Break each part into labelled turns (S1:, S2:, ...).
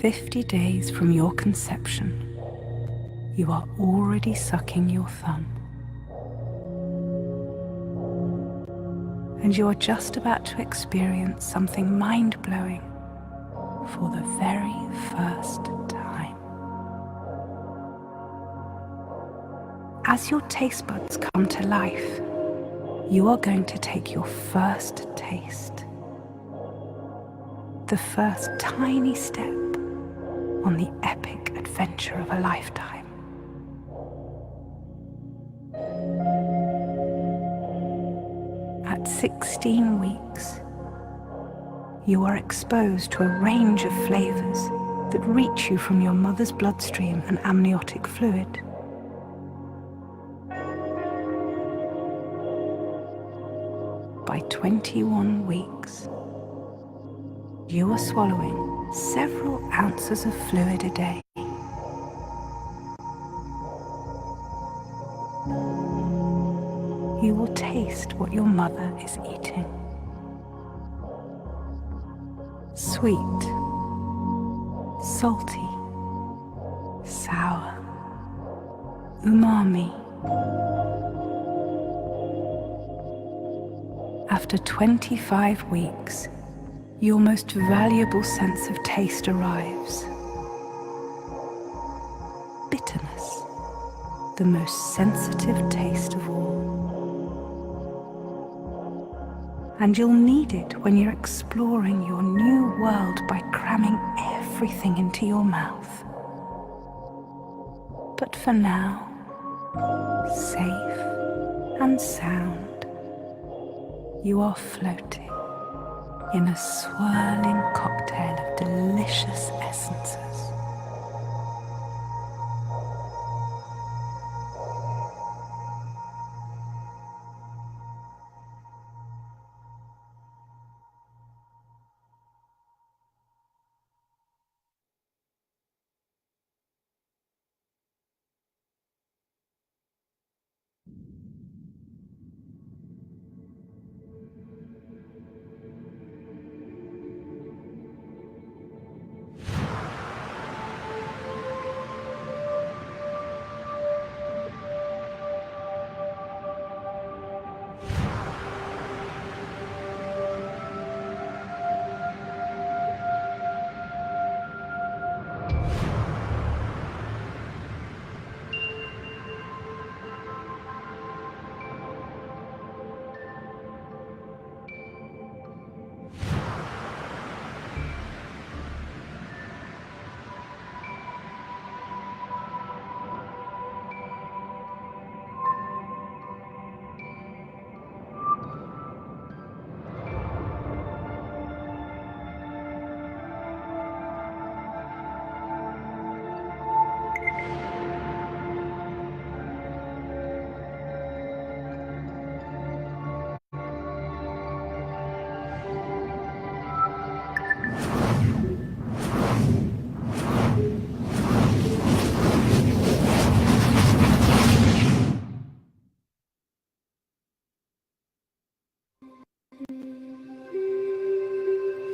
S1: 50 days from your conception, you are already sucking your thumb. And you are just about to experience something mind-blowing for the very first time. As your taste buds come to life, you are going to take your first taste. The first tiny step on the epic adventure of a lifetime. At 16 weeks, you are exposed to a range of flavors that reach you from your mother's bloodstream and amniotic fluid. By 21 weeks, you are swallowing several ounces of fluid a day. You will taste what your mother is eating. Sweet, salty, sour, umami. After 25 weeks, your most valuable sense of taste arrives. Bitterness, the most sensitive taste of all. And you'll need it when you're exploring your new world by cramming everything into your mouth. But for now, safe and sound, you are floating in a swirling cocktail of delicious essences.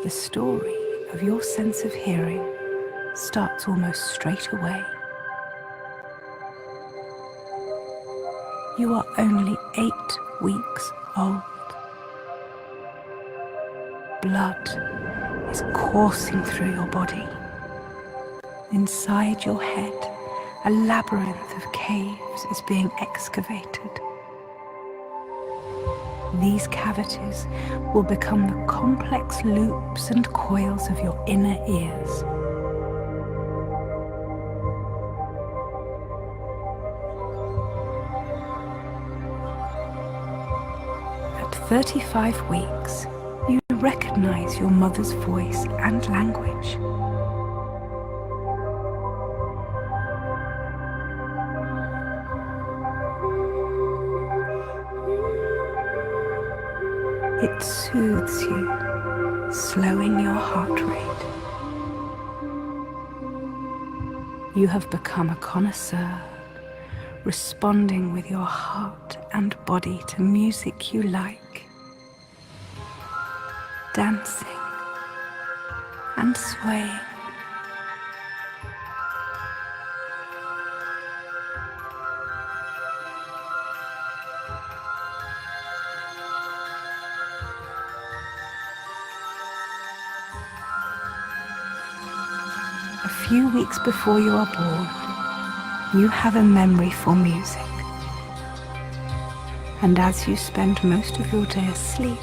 S1: The story of your sense of hearing starts almost straight away. You are only 8 weeks old. Blood is coursing through your body. Inside your head, a labyrinth of caves is being excavated. These cavities will become the complex loops and coils of your inner ears. At 35 weeks, you recognize your mother's voice and language. It soothes you, slowing your heart rate. You have become a connoisseur, responding with your heart and body to music you like, dancing and swaying A few weeks before you are born, you have a memory for music. And as you spend most of your day asleep,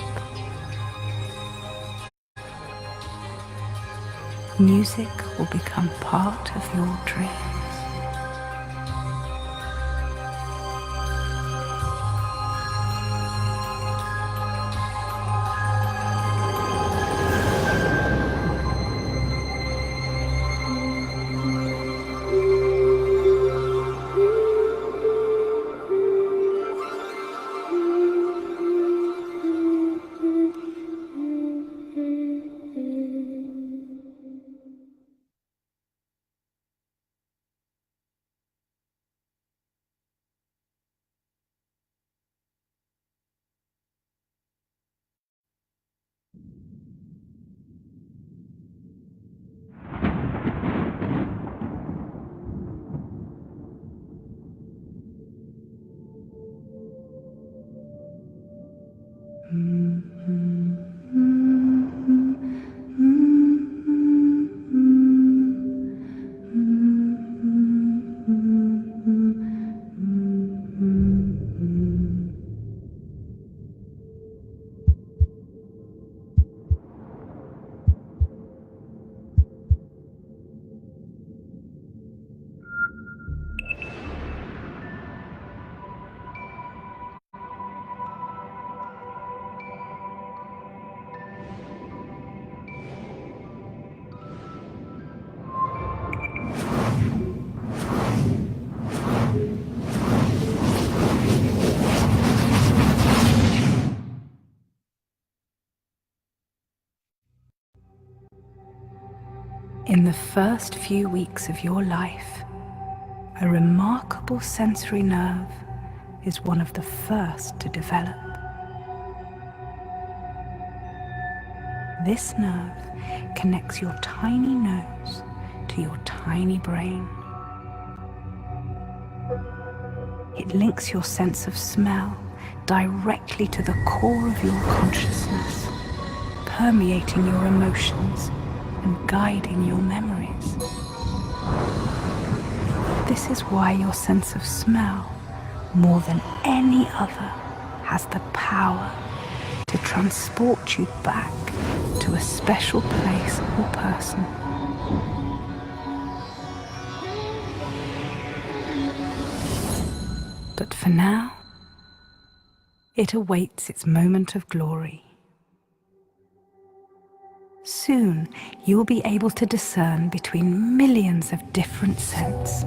S1: music will become part of your dreams. In the first few weeks of your life, a remarkable sensory nerve is one of the first to develop. This nerve connects your tiny nose to your tiny brain. It links your sense of smell directly to the core of your consciousness, permeating your emotions and guiding your memories. This is why your sense of smell, more than any other, has the power to transport you back to a special place or person. But for now, it awaits its moment of glory. Soon, you will be able to discern between millions of different scents.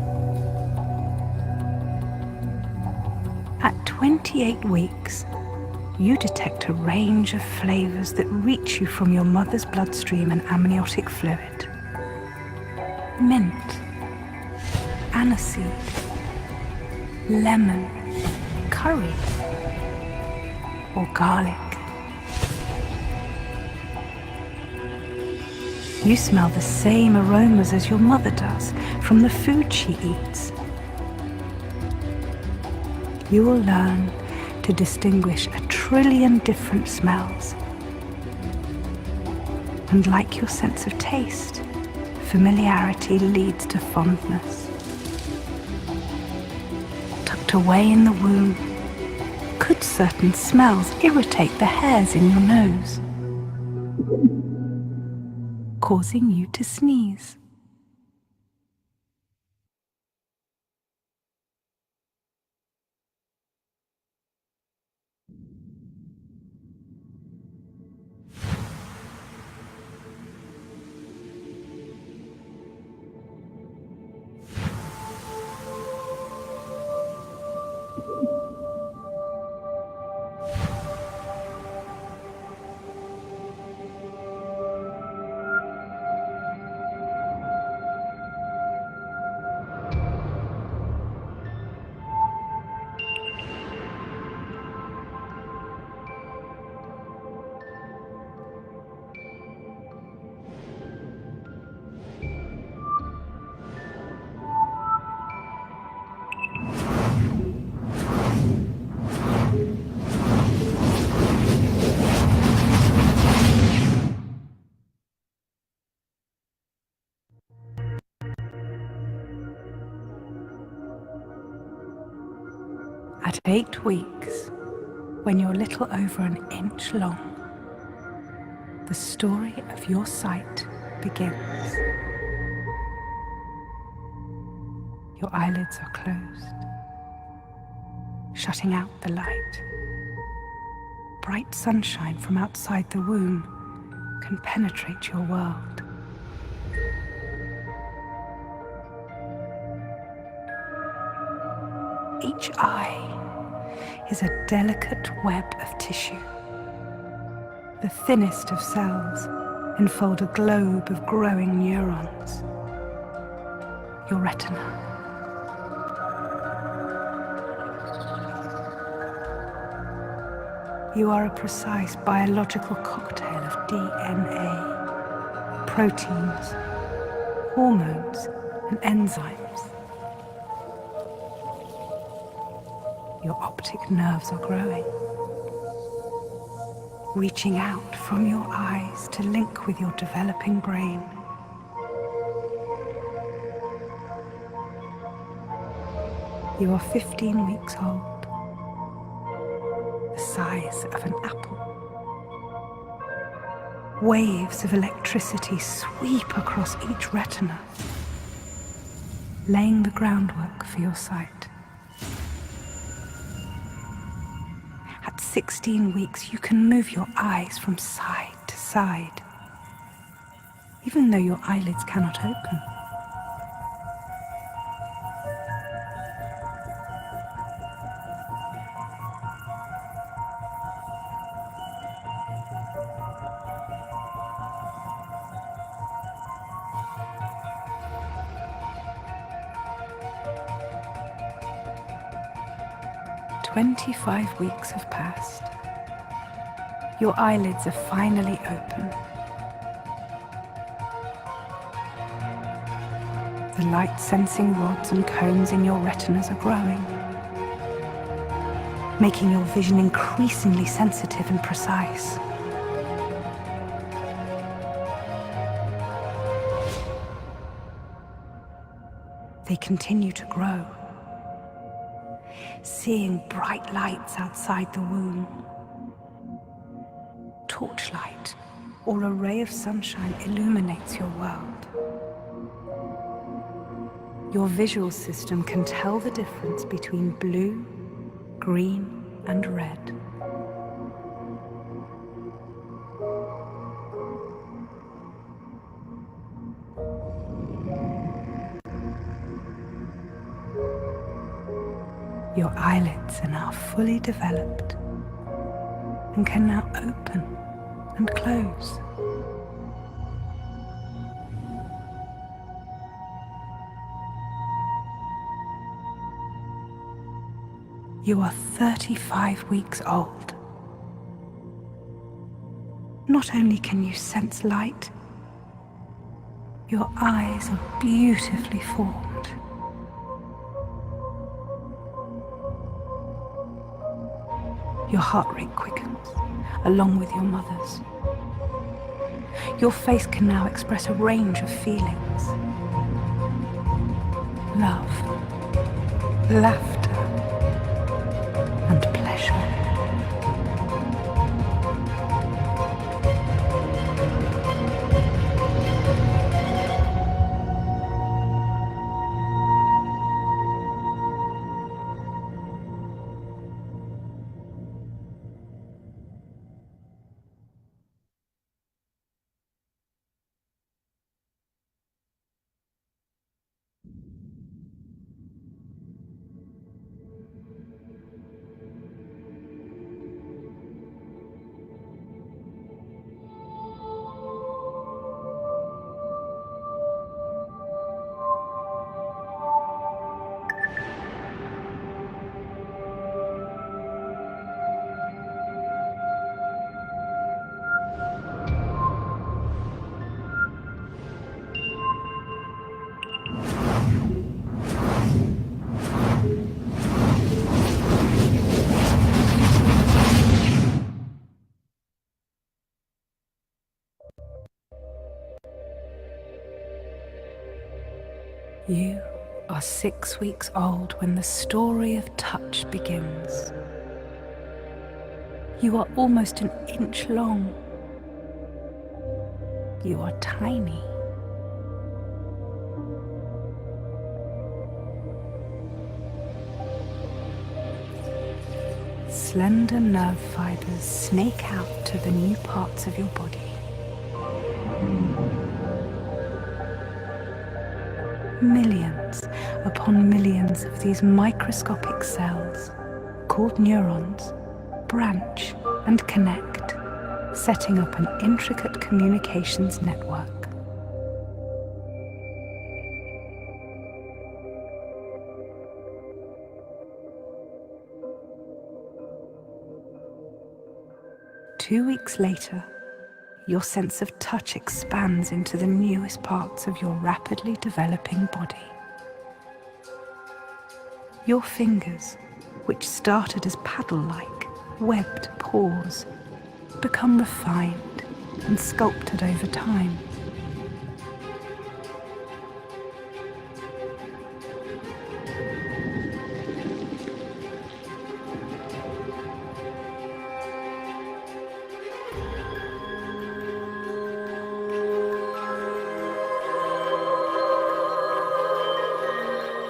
S1: At 28 weeks, you detect a range of flavors that reach you from your mother's bloodstream and amniotic fluid. Mint, aniseed, lemon, curry, or garlic. You smell the same aromas as your mother does from the food she eats. You will learn to distinguish 1 trillion different smells. And like your sense of taste, familiarity leads to fondness. Tucked away in the womb, could certain smells irritate the hairs in your nose, causing you to sneeze? At 8 weeks, when you're little over an inch long, the story of your sight begins. Your eyelids are closed, shutting out the light. Bright sunshine from outside the womb can penetrate your world. Each eye is a delicate web of tissue. The thinnest of cells enfold a globe of growing neurons. Your retina. You are a precise biological cocktail of DNA, proteins, hormones, and enzymes. Your optic nerves are growing, reaching out from your eyes to link with your developing brain. You are 15 weeks old, the size of an apple. Waves of electricity sweep across each retina, laying the groundwork for your sight. At 16 weeks, you can move your eyes from side to side, even though your eyelids cannot open. "25 weeks have passed. Your eyelids are finally open. The light-sensing rods and cones in your retinas are growing, making your vision increasingly sensitive and precise. They continue to grow, seeing bright lights outside the womb. Torchlight or a ray of sunshine illuminates your world. Your visual system can tell the difference between blue, green, and red. Your eyelids are now fully developed and can now open and close. You are 35 weeks old. Not only can you sense light, your eyes are beautifully formed. Your heart rate quickens, along with your mother's. Your face can now express a range of feelings: love, laughter, and pleasure. You are 6 weeks old when the story of touch begins. You are almost an inch long. You are tiny. Slender nerve fibers snake out to the new parts of your body. Millions upon millions of these microscopic cells, called neurons, branch and connect, setting up an intricate communications network. Two weeks later, your sense of touch expands into the newest parts of your rapidly developing body. Your fingers, which started as paddle-like, webbed paws, become refined and sculpted over time.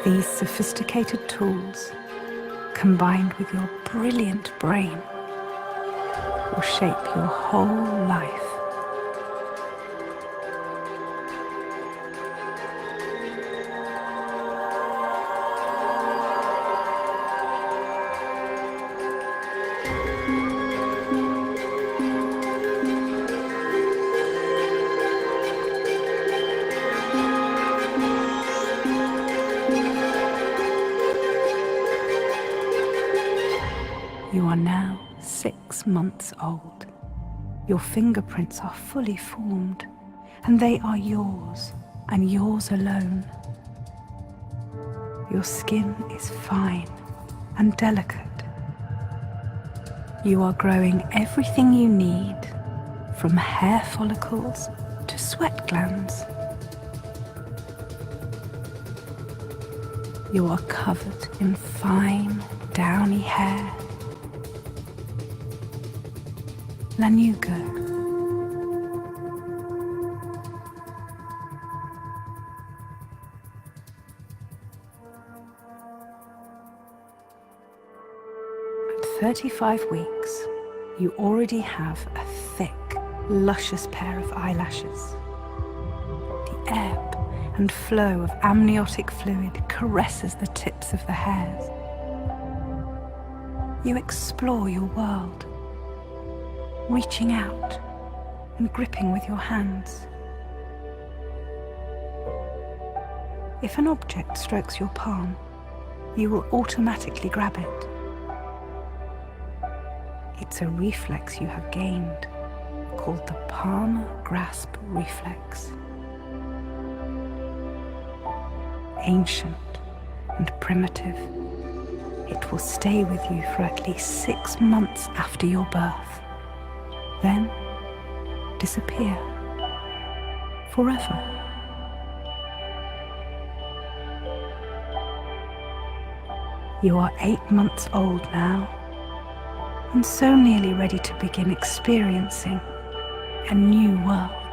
S1: These sophisticated tools, combined with your brilliant brain, will shape your whole life. You are now 6 months old. Your fingerprints are fully formed, and they are yours, and yours alone. Your skin is fine and delicate. You are growing everything you need, from hair follicles to sweat glands. You are covered in fine, downy hair. Lanugo. At 35 weeks, you already have a thick, luscious pair of eyelashes. The ebb and flow of amniotic fluid caresses the tips of the hairs. You explore your world, reaching out and gripping with your hands. If an object strokes your palm, you will automatically grab it. It's a reflex you have gained, called the palm grasp reflex. Ancient and primitive, it will stay with you for at least 6 months after your birth. Then disappear forever. You are 8 months old now, and so nearly ready to begin experiencing a new world.